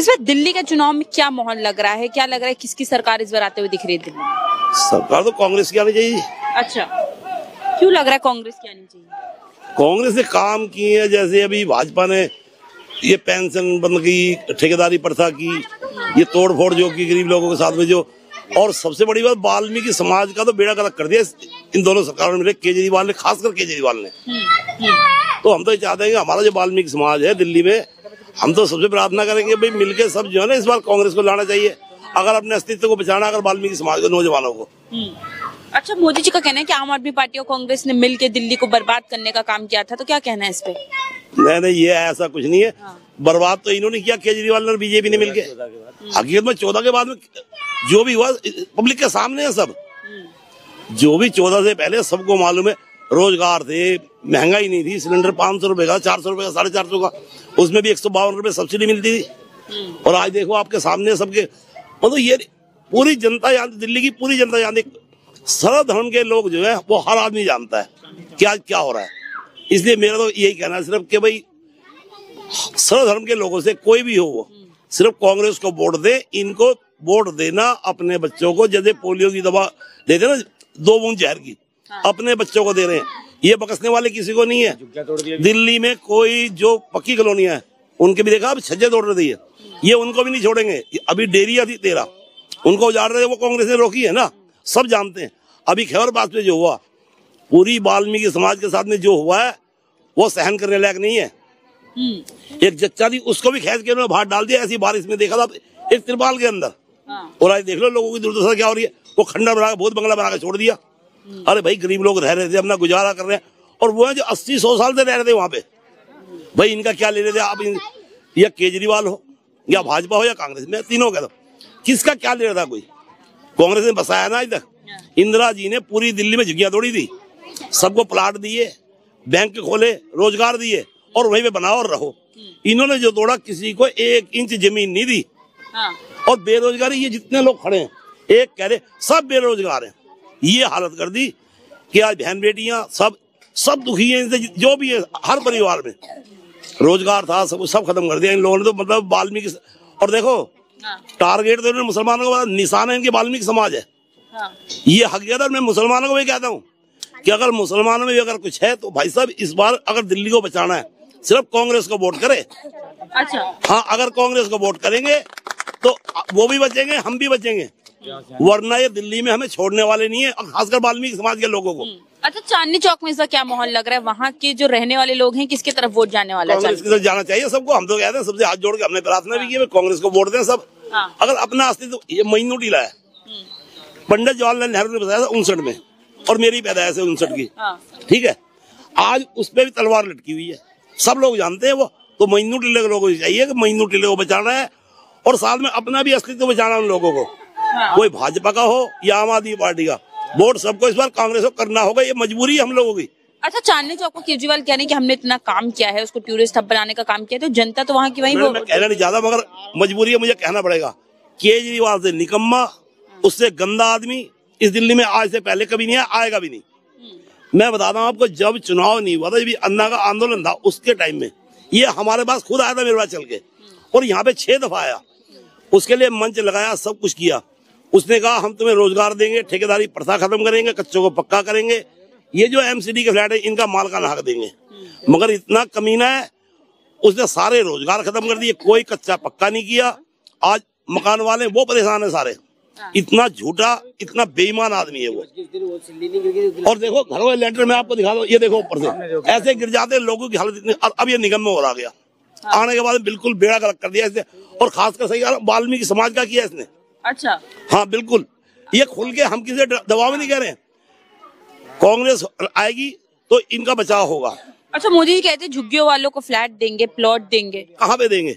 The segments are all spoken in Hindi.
इस बार दिल्ली के चुनाव में क्या माहौल लग रहा है, क्या लग रहा है, किसकी सरकार इस बार आते हुए दिख रही है दिल्ली में? सरकार तो कांग्रेस की आनी चाहिए। अच्छा, क्यों लग रहा है कांग्रेस की आनी चाहिए? कांग्रेस ने काम किए हैं, जैसे अभी भाजपा ने ये पेंशन बंद की, ठेकेदारी प्रथा की, ये तोड़फोड़ जो की गरीब लोगों के साथ में जो, और सबसे बड़ी बात वाल्मीकि समाज का तो बेड़ा गर्क कर दिया इन दोनों सरकारों ने, केजरीवाल ने, खासकर केजरीवाल ने। तो हम तो ये चाहते हैं कि हमारा जो वाल्मीकि समाज है दिल्ली में, हम तो सबसे प्रार्थना करेंगे भाई मिलके सब जो है ना इस बार कांग्रेस को लाना चाहिए, अगर अपने अस्तित्व को बचाना, अगर वाल्मीकि समाज के नौजवानों को। अच्छा, मोदी जी का कहना है कि आम आदमी पार्टी और कांग्रेस ने मिलकर दिल्ली को बर्बाद करने का काम किया था, तो क्या कहना है इस पे? नहीं, ये ऐसा कुछ नहीं है। बर्बाद तो इन्होंने किया, केजरीवाल और बीजेपी ने मिलके। हकीकत में 14 के बाद में जो भी हुआ पब्लिक के सामने है सब। जो भी 14 से पहले सबको मालूम है, रोजगार थे, महंगाई नहीं थी, सिलेंडर 500 रुपए का, 400 रुपए का, 450 का, उसमें भी 152 रुपए सब्सिडी मिलती थी। और आज देखो आपके सामने सबके, मतलब ये पूरी जनता जानती, दिल्ली की पूरी जनता जानती, सर्व धर्म के लोग जो है वो हर आदमी जानता है कि आज क्या हो रहा है। इसलिए मेरा तो यही कहना है सिर्फ कि भाई सर्व धर्म के लोगों से कोई भी हो वो सिर्फ कांग्रेस को वोट दे। इनको वोट देना अपने बच्चों को, जैसे पोलियो की दवा देते ना 2 बूंद जहर की, अपने बच्चों को दे रहे हैं, ये बकसने वाले किसी को नहीं है। दिल्ली में कोई जो पक्की कॉलोनियां है उनके भी देखा अब छज्जे तोड़ रही है, ये उनको भी नहीं छोड़ेंगे। अभी डेरिया थी 13, उनको उजाड़ रहे, वो कांग्रेस ने रोकी है ना, सब जानते हैं। अभी खैबरबाद में जो हुआ, पूरी वाल्मीकि समाज के साथ में जो हुआ है वो सहन करने लायक नहीं है। एक जच्चा थी, उसको भी खींच के उन्होंने बाहर डाल दिया, ऐसी बारिश में देखा था एक त्रिपाल के अंदर। और आज देख लो लोगों की दुर्दशा क्या हो रही है, वो खंडर बना, बहुत बंगला बना के छोड़ दिया। अरे भाई गरीब लोग रह रहे थे, अपना गुजारा कर रहे हैं, और वो है जो 80-100 साल से रह रहे थे वहां पे, भाई इनका क्या ले रहे थे आप? या केजरीवाल हो या भाजपा हो या कांग्रेस, मैं तीनों कह दो, किसका क्या ले रहा था कोई? कांग्रेस ने बसाया ना आज तक। इंदिरा जी ने पूरी दिल्ली में झुग्गियां तोड़ी थी, सबको प्लाट दिए, बैंक खोले, रोजगार दिए, और वहीं पे बनाओ और रहो। इन्होंने जो तोड़ा, किसी को 1 इंच जमीन नहीं दी। और बेरोजगारी, ये जितने लोग खड़े हैं, एक कह रहे सब बेरोजगार हैं, ये हालत कर दी कि आज बहन बेटियां सब दुखी हैं इनसे, जो भी है हर परिवार में रोजगार था सब खत्म कर दिया इन लोगों ने। तो मतलब वाल्मीकि, और देखो टारगेट तो इन्होंने मुसलमानों का निशान है, इनके वाल्मीकि समाज है। ये हकीकत मैं मुसलमानों को भी कहता हूँ कि अगर मुसलमानों में भी अगर कुछ है तो भाई साहब इस बार अगर दिल्ली को बचाना है सिर्फ कांग्रेस को वोट करे। अच्छा, हाँ, अगर कांग्रेस को वोट करेंगे तो वो भी बचेंगे, हम भी बचेंगे, वरना ये दिल्ली में हमें छोड़ने वाले नहीं है, और खासकर वाल्मीकि समाज के लोगों को। अच्छा, चांदनी चौक में इसका क्या माहौल लग रहा है? वहाँ के जो रहने वाले लोग हैं, किसकी तरफ वोट जाने वाला है? कांग्रेस की तरफ जाना चाहिए सबको। हम तो कहते हैं, सबसे हाथ जोड़ के हमने प्रार्थना भी की, कांग्रेस को वोट दें सब। अगर अपना अस्तित्व, ये महीनू टीला है, पंडित जवाहरलाल नेहरू ने बताया था 59 में, और मेरी पैदाइश है 59 की, ठीक है। आज उस पर भी तलवार लटकी हुई है, सब लोग जानते हैं वो। तो महीनू टीले के लोगों को चाहिए कि महीनू टीले को बचाना है, और साथ में अपना भी अस्तित्व बचाना उन लोगों को। कोई भाजपा का हो या आम आदमी पार्टी का, वोट सबको इस बार कांग्रेस को करना होगा, ये मजबूरी है हम लोगों की। अच्छा, चांदनी चौक को केजरीवाल कह रहे हैं कि हमने इतना काम किया है, उसको टूरिस्ट हब बनाने का काम किया, तो जनता तो वहाँ की वही। मैं कहना नहीं चाहता, मगर मजबूरी है, मुझे कहना पड़ेगा। केजरीवाल से निकम्मा, उससे गंदा आदमी इस दिल्ली में आज से पहले कभी नहीं आएगा भी नहीं। मैं बताता हूँ आपको, जब चुनाव नहीं हुआ था, जब अन्ना का आंदोलन था, उसके टाइम में ये हमारे पास खुद आया था, मेरे पास चल के, और यहाँ पे 6 दफा आया, उसके लिए मंच लगाया, सब कुछ किया। उसने कहा हम तुम्हें रोजगार देंगे, ठेकेदारी प्रथा खत्म करेंगे, कच्चों को पक्का करेंगे, ये जो एमसीडी के फ्लैट है इनका मालकाना हक देंगे। मगर इतना कमीना है, उसने सारे रोजगार खत्म कर दिए, कोई कच्चा पक्का नहीं किया। आज मकान वाले वो परेशान है सारे। इतना झूठा, इतना बेईमान आदमी है वो। और देखो घरों के लेंटर में आपको दिखा दो, ये देखो ऊपर से ऐसे गिर जाते हैं लोगों की हालत इतनी। अब ये निगम में हो रहा गया, आने के बाद बिल्कुल बेड़ा गर्क कर दिया इसने, और खासकर सही वाल्मीकि समाज का किया इसने। अच्छा, हाँ बिल्कुल, ये खुल के, हम किसी दबाव में नहीं कह रहे हैं, कांग्रेस आएगी तो इनका बचाव होगा। अच्छा, मोदी जी कहते हैं झुग्गियों वालों को फ्लैट देंगे, प्लॉट देंगे। कहाँ पे देंगे?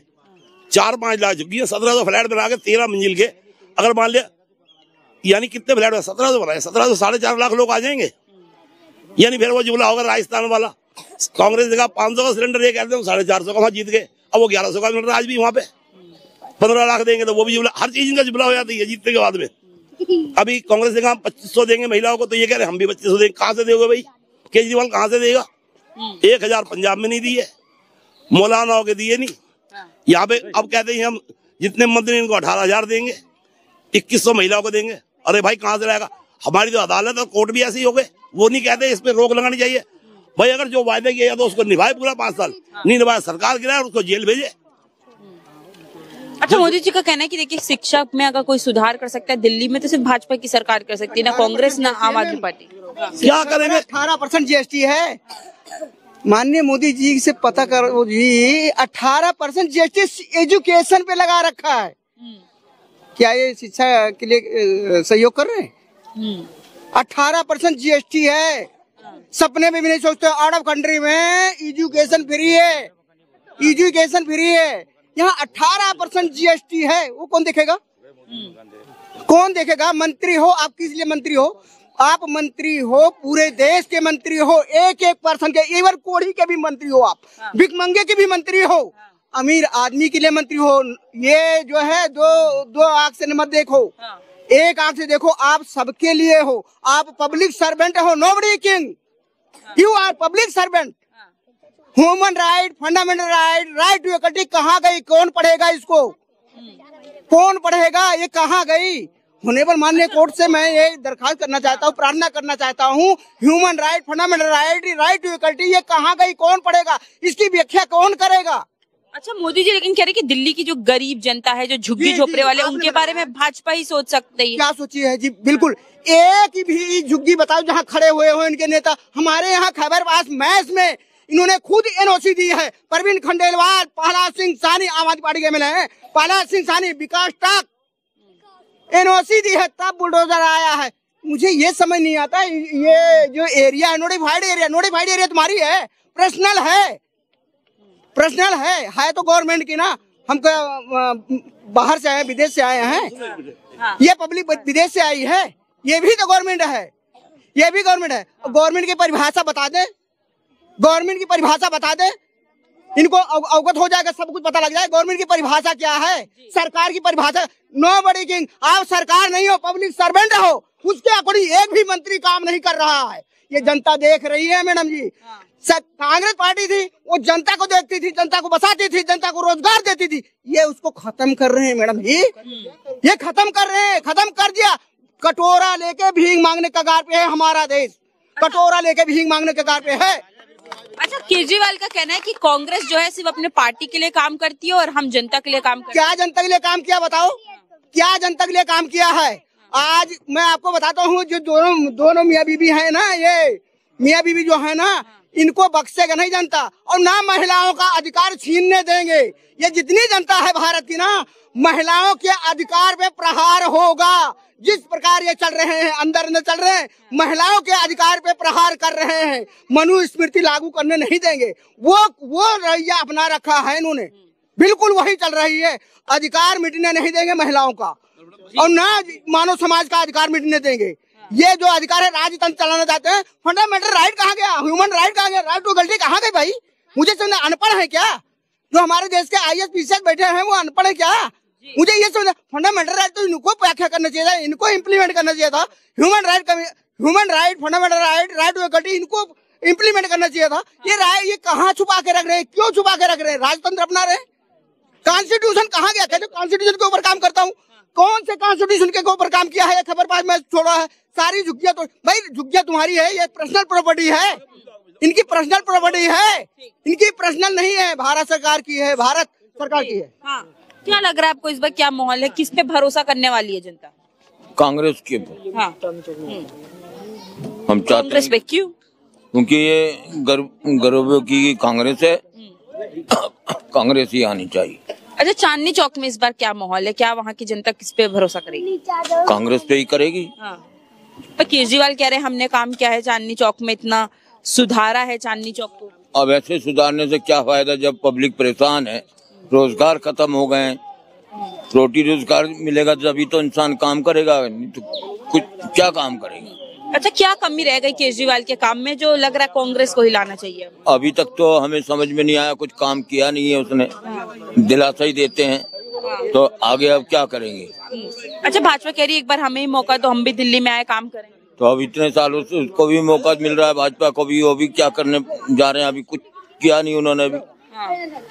4-5 लाख झुग्गियां, 1700 फ्लैट बना के 13 मंजिल के, अगर मान लिया, यानी कितने फ्लैट 1700 बनाए, 1700, 4.5 लाख लोग आ जाएंगे। यानी फिर वो जुमला होगा राजस्थान वाला, कांग्रेस ने कहा 500 का सिलेंडर, ये कहते हैं 450 का, वहां जीत गए, अब वो 1100 का सिलेंडर आज भी वहां पे 15 लाख देंगे, तो वो भी जुमला, हर चीज इनका जुमला हो जाती है जीतने के बाद में। अभी कांग्रेस ने कहा 2500 देंगे महिलाओं को, तो ये कह रहे हम भी 2500 देंगे। कहाँ से दोगे भाई? केजरीवाल कहाँ से देगा? 1000 पंजाब में नहीं दिए, मौलाना के दिए नहीं, यहाँ पे अब कहते हैं हम जितने मंत्री इनको 18,000 देंगे, 2100 महिलाओं को देंगे। अरे भाई कहाँ से रहेगा? हमारी तो अदालत और कोर्ट भी ऐसे ही हो गए, वो नहीं कहते इस पे रोक लगानी चाहिए। भाई अगर जो वायदे किया तो उसको निभाए पूरा 5 साल, नहीं निभाया सरकार गिराए और उसको जेल भेजे। अच्छा, मोदी जी का कहना है कि देखिए शिक्षा में अगर कोई सुधार कर सकता है दिल्ली में तो सिर्फ भाजपा की सरकार कर सकती है, ना कांग्रेस ना आम आदमी पार्टी। क्या करेंगे? 18% जीएसटी है। माननीय मोदी जी से पता करो जी, 18% जीएसटी एजुकेशन पे लगा रखा है। क्या ये शिक्षा के लिए सहयोग कर रहे हैं? 18% जीएसटी है। सपने में भी नहीं सोचते। आउट ऑफ कंट्री में एजुकेशन फ्री है, एजुकेशन फ्री है। यहाँ 18% जीएसटी है, वो कौन देखेगा? कौन देखेगा? मंत्री हो आप, किस लिए मंत्री हो आप? मंत्री हो पूरे देश के मंत्री हो, एक 1% के, इवन कोढ़ी के भी मंत्री हो आप, भिखमंगे के भी मंत्री हो, अमीर आदमी के लिए मंत्री हो। ये जो है दो आंख से मत देखो, एक आंख से देखो। आप सबके लिए हो, आप पब्लिक सर्वेंट हो, nobody king, you are public servant. Human right, fundamental right, right to equality कहाँ गई? कौन पढ़ेगा इसको? कौन पढ़ेगा? ये कहाँ गई? होनेबल माननीय कोर्ट से मैं ये दरखास्त करना चाहता हूँ, प्रार्थना करना चाहता हूँ, human right, fundamental right, right to equality ये कहाँ गई? कौन पढ़ेगा? इसकी व्याख्या कौन करेगा? अच्छा, मोदी जी लेकिन कह रहे कि दिल्ली की जो गरीब जनता है, जो झुग्गी झोपड़े वाले, उनके बारे में भाजपा ही सोच सकती है। क्या सोची है जी? बिल्कुल, एक भी झुग्गी बताओ जहाँ खड़े हुए हो इनके नेता। हमारे यहाँ खैबरपास मैस में इन्होंने खुद एनओसी दी है। परवीन खंडेलवाल, प्रहलाद सिंह सानी, आम आदमी पार्टी के एमएलए हैं, प्रहलाद सिंह सानी, विकास टाक, एनओसी दी है, तब बुलडोजर आया है। मुझे ये समझ नहीं आता, ये जो एरिया है नोटिफाइड एरिया तुम्हारी है, पर्सनल है, पर्सनल है तो गवर्नमेंट की ना। हम बाहर से आए, विदेश से आए हैं, ये पब्लिक विदेश से आई है, ये भी तो गवर्नमेंट है, ये भी गवर्नमेंट है। गवर्नमेंट की परिभाषा बता दे, गवर्नमेंट की परिभाषा बता दे, इनको अवगत हो जाएगा, सब कुछ पता लग जाए। गवर्नमेंट की परिभाषा क्या है, सरकार की परिभाषा। नोबडी किंग, आप सरकार नहीं हो, पब्लिक सर्वेंट हो, उसके अकॉर्डिंग एक भी मंत्री काम नहीं कर रहा है। ये जनता देख रही है मैडम जी। कांग्रेस पार्टी थी, वो जनता को देखती थी, जनता को बसाती थी, जनता को रोजगार देती थी। ये उसको खत्म कर रहे हैं मैडम जी, ये खत्म कर रहे हैं, खत्म कर दिया। कटोरा लेके भीख मांगने के कगार पे है हमारा देश, कटोरा लेके भीख मांगने के कगार पे है। अच्छा, केजरीवाल का कहना है कि कांग्रेस जो है सिर्फ अपने पार्टी के लिए काम करती है और हम जनता के लिए काम करते हैं। क्या जनता के लिए काम किया बताओ? क्या जनता के लिए काम किया है? आज मैं आपको बताता हूँ, जो दोनों मियाँ बीबी है ना, ये मियाँ बीबी जो है ना, इनको बख्शेगा नहीं जनता, और ना महिलाओं का अधिकार छीनने देंगे। ये जितनी जनता है भारत की ना, महिलाओं के अधिकार पे प्रहार होगा। जिस प्रकार ये चल रहे हैं, अंदर चल रहे हैं, महिलाओं के अधिकार पे प्रहार कर रहे हैं, मनुस्मृति लागू करने नहीं देंगे। वो रवैया अपना रखा है इन्होंने, बिल्कुल वही चल रही है। अधिकार मिटने नहीं देंगे महिलाओं का, और ना मानव समाज का अधिकार मिटने देंगे। ये जो अधिकार है राजतंत्र चलाना चाहते हैं। फंडामेंटल राइट कहाँ गया? ह्यूमन राइट कहाँ गया? राइट टू इक्वलिटी कहाँ गई भाई? मुझे समझ, अनपढ़ है क्या जो हमारे देश के आईएएस पीसीएस बैठे हैं? वो अनपढ़ है क्या? मुझे ये समझ, फंडामेंटल राइट तो इनको व्याख्या करना चाहिए था, इनको इम्प्लीमेंट करना चाहिए था। Human right, fundamental right, right to equality, इनको इम्प्लीमेंट करना चाहिए था। ये कहाँ छुपा के रख रहे हैं? क्यों छुपा के रख रहे हैं? राजतंत्र अपना रहे। कॉन्स्टिट्यूशन कहाँ गया? कहते कॉन्स्टिट्यूशन के ऊपर काम करता हूँ। कौन से कॉन्स्टिट्यूशन के ऊपर काम किया है? खबरबाज में छोड़ा है। सारी झुग्गियां तो भाई, झुग्गियां तुम्हारी है, ये पर्सनल प्रॉपर्टी है, इनकी पर्सनल प्रॉपर्टी है, इनकी पर्सनल नहीं है, भारत सरकार की है, भारत सरकार की है। हाँ। क्या लग रहा है आपको इस बार, क्या माहौल है, किस पे भरोसा करने वाली है जनता? कांग्रेस के। हाँ। हम चाहते हैं, क्यों? क्योंकि ये गरीबों की कांग्रेस है, कांग्रेस ही आनी चाहिए। अच्छा, चांदनी चौक में इस बार क्या माहौल है, क्या वहाँ की जनता किस पे भरोसा करेगी? कांग्रेस पे ही करेगी। हाँ। पर केजरीवाल कह रहे हैं हमने काम किया है चांदनी चौक में, इतना सुधारा है चांदनी चौक को। अब ऐसे सुधारने से क्या फायदा जब पब्लिक परेशान है, रोजगार खत्म हो गए, रोटी रोजगार मिलेगा तभी तो इंसान काम करेगा, नहीं तो कुछ क्या काम करेगा। अच्छा, क्या कमी रह गई केजरीवाल के काम में जो लग रहा है कांग्रेस को हिलाना चाहिए? अभी तक तो हमें समझ में नहीं आया, कुछ काम किया नहीं है उसने। दिलासा ही देते हैं, तो आगे अब क्या करेंगे? अच्छा, भाजपा कह रही है एक बार हमें ही मौका तो हम भी दिल्ली में आए काम करें। तो अब इतने सालों से उसको भी मौका मिल रहा है, भाजपा को भी, वो भी क्या करने जा रहे हैं? अभी कुछ किया नहीं उन्होंने भी,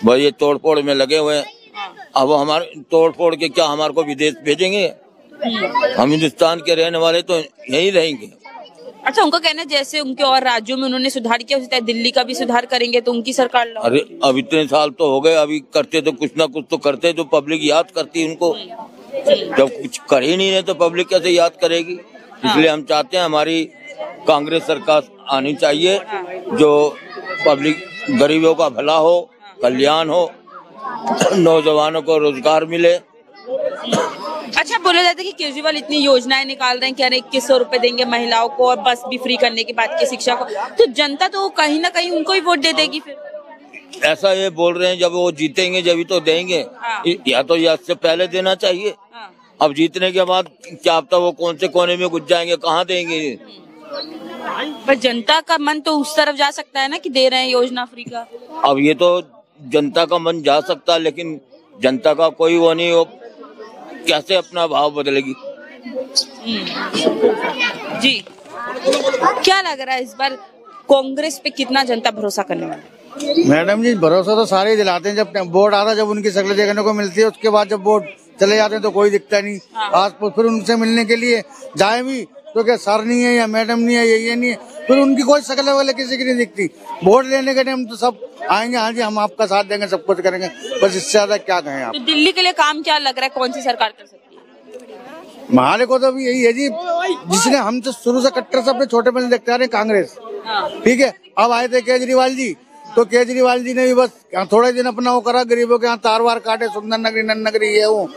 भाई ये तोड़ फोड़ में लगे हुए हैं। अब हमारे तोड़ फोड़ के क्या हमारे को विदेश भेजेंगे? हम हिंदुस्तान के रहने वाले तो यहीं रहेंगे। अच्छा, उनका कहना है जैसे उनके और राज्यों में उन्होंने सुधार किया उसी तरह दिल्ली का भी सुधार करेंगे तो उनकी सरकार लाओ। अरे अब इतने साल तो हो गए, अभी करते तो कुछ ना कुछ तो करते, तो पब्लिक याद करती उनको। जब कुछ कर ही नहीं रहे तो पब्लिक कैसे याद करेगी? इसलिए हम चाहते हैं हमारी कांग्रेस सरकार आनी चाहिए, जो पब्लिक गरीबों का भला हो, कल्याण हो, नौजवानों को रोजगार मिले। अच्छा, बोला जाता है कि केजरीवाल इतनी योजनाएं निकाल रहे हैं, कह रहे हैं 2100 रुपए देंगे महिलाओं को और बस भी फ्री करने की बात की शिक्षा को, तो जनता तो कहीं ना कहीं उनको ही वोट दे देगी फिर। ऐसा ये बोल रहे हैं, जब वो जीतेंगे जब तो देंगे। या तो ये इससे पहले देना चाहिए। अब जीतने के बाद क्या पता वो कौन से कोने में घुस जाएंगे, कहाँ देंगे? पर जनता का मन तो उस तरफ जा सकता है ना कि दे रहे हैं योजना फ्री का। अब ये तो जनता का मन जा सकता है, लेकिन जनता का कोई वो नहीं, वो कैसे अपना भाव बदलेगी? जी, क्या लग रहा है इस बार कांग्रेस पे कितना जनता भरोसा करने वाला है? मैडम जी, भरोसा तो सारे ही दिलाते हैं। जब वोट आता, जब उनकी शक्ल देखने को मिलती है, उसके बाद जब वोट चले जाते हैं तो कोई दिखता नहीं। आज फिर उनसे मिलने के लिए जाए भी तो क्या सर नहीं है या मैडम नहीं है, ये नहीं है, फिर उनकी कोई शक्ल वाले किसी की नहीं दिखती। वोट लेने के टाइम तो सब आएंगे, हाँ जी हम आपका साथ देंगे, सब कुछ करेंगे, बस इससे ज्यादा क्या कहें आप। तो दिल्ली के लिए काम क्या लग रहा है, कौन सी सरकार कर सकती है? हमारे को तो अभी यही है जी, जिसने हम तो शुरू से कट्टर से अपने छोटे में देखते आ रहे हैं कांग्रेस, ठीक है। अब आए थे केजरीवाल जी, तो केजरीवाल जी ने भी बस थोड़े दिन अपना वो करा, गरीबों के यहाँ तार वार काटे, सुंदर नगरी नन नगरी ये वो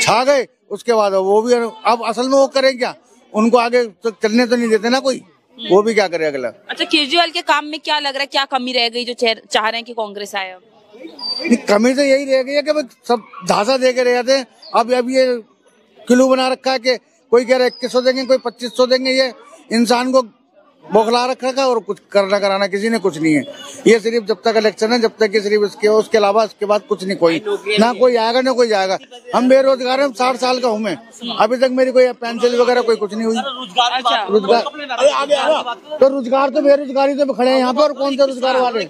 छा गए। उसके बाद वो भी अब असल में वो करें क्या? उनको आगे तो चलने तो नहीं देते ना कोई, वो भी क्या करे अगला। अच्छा, केजरीवाल के काम में क्या लग रहा है, क्या कमी रह गई जो चाह रहे हैं कि कांग्रेस आए? कमी तो यही रह गई है कि भाई सब झांसा दे के रह जाते हैं। अब ये किलो बना रखा है कि कोई कह रहा है 2100 देंगे, कोई 2500 देंगे। ये इंसान को बौखला रखा है और कुछ करना कराना किसी ने कुछ नहीं है। ये सिर्फ जब तक इलेक्शन है, जब तक ये सिर्फ उसके अलावा उसके बाद कुछ नहीं, कोई ना कोई आएगा ना कोई जाएगा। हम बेरोजगार हैं, 60 साल का हूँ मैं, अभी तक मेरी कोई पेंसिल वगैरह कोई कुछ नहीं हुई। रोजगार तो रोजगार तो बेरोजगारी तो खड़े हैं यहाँ पे, और कौन से रोजगार वाले?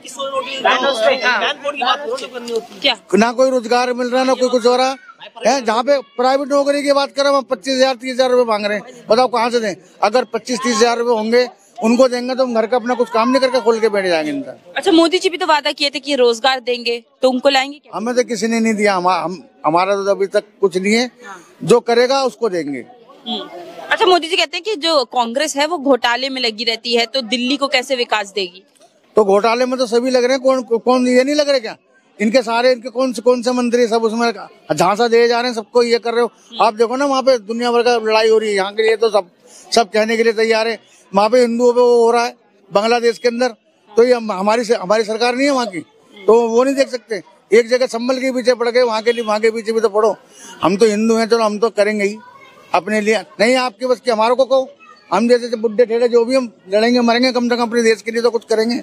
ना कोई रोजगार मिल रहा, ना कोई कुछ हो रहा है। जहाँ पे प्राइवेट नौकरी की बात करें, हम 25,000 30,000 रुपए मांग रहे हैं, बताओ कहाँ से दें? अगर 25-30 हजार रुपए होंगे उनको देंगे तो हम घर का अपना कुछ काम नहीं करके खोल के बैठ जाएंगे इनका। अच्छा, मोदी जी भी तो वादा किए थे कि रोजगार देंगे, तो उनको लाएंगे क्या? हमें तो किसी ने नहीं दिया, हमारा तो अभी तक कुछ नहीं है। जो करेगा उसको देंगे। अच्छा, मोदी जी कहते हैं कि जो कांग्रेस है वो घोटाले में लगी रहती है, तो दिल्ली को कैसे विकास देगी? तो घोटाले में तो सभी लग रहे हैं, कौन ये नहीं लग रहे क्या? इनके सारे इनके कौन से मंत्री सब उसमें झांसा दे जा रहे हैं, सबको ये कर रहे हो। आप देखो ना, वहाँ पे दुनिया भर का लड़ाई हो रही है, यहाँ के लिए तो सब कहने के लिए तैयार है। वहाँ पे हिंदुओं पे वो हो रहा है बांग्लादेश के अंदर, तो ये हमारी सरकार नहीं है वहाँ की, तो वो नहीं देख सकते। एक जगह संभल के पीछे पड़ गए, वहाँ के पीछे भी तो पड़ो। हम तो हिंदू हैं, चलो हम तो करेंगे ही अपने लिए। नहीं आपके बस की हमारे को कहो, हम जैसे बुढ़े ठेले जो भी हम लड़ेंगे मरेंगे, कम से कम अपने देश के लिए तो कुछ करेंगे।